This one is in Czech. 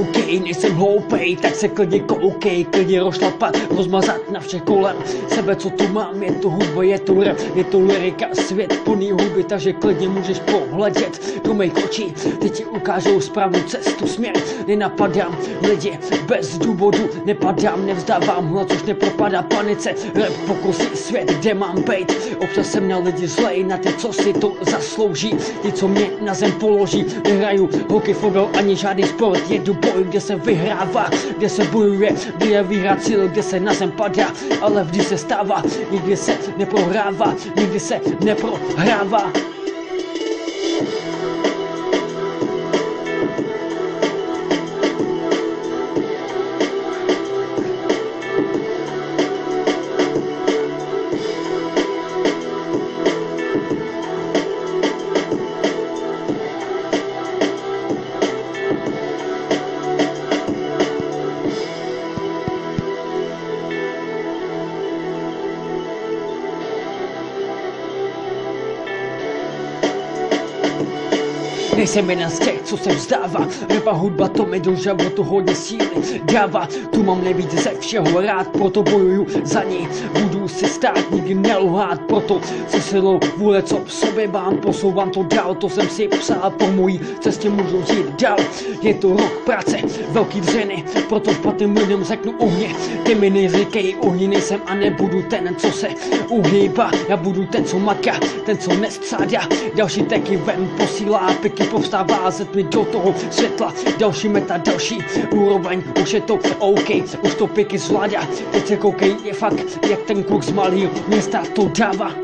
OK, nejsem hloupej, tak se klidně koukej, klidně rozšlapat, rozmazat na všech kolem sebe, co tu mám, je to hudba, je to rap, je to lyrika, svět plný hudby, takže klidně můžeš pohledět do mých očí, teď ti ukážou správnou cestu, směr, nenapadám lidi bez důvodu, nepadám, nevzdávám, na což nepropadá panice, rap pokusí svět, kde mám bejt, občas jsem na lidi zlej, na ty, co si to zaslouží, ty, co mě na zem položí, nehraju hokej, fotbal ani žádný sport, jedu boj, kde se vyhrává, kde se bojuje, kde je výhra cíl, kde se na zem padá, ale vždy se stává, nikdy se neprohrává, nikdy se neprohrává. Nejsem jeden z těch, co se vzdává, rapa hudba to mi do životu hodně síly dává, tu mám nejvíc ze všeho rád, proto bojuju za ní, budu si stát, nikdy nelhát, proto se silou vůle, co v sobě mám, posouvám to dál, to jsem si psal, po mojí cestě můžu jít dál, je to rok práce, velký dřiny, proto špatným lidem řeknu uhně, ty mi neříkej uhni, nejsem a nebudu ten, co se uhýbá, já budu ten, co maká, ten, co nestřádá, další teky ven posílá, piky povstává ze tmy do toho světla, další meta, další úroveň, už je to OK, už to piky zvládá, teď se koukej, je fakt, jak ten kluk z malého města to dává.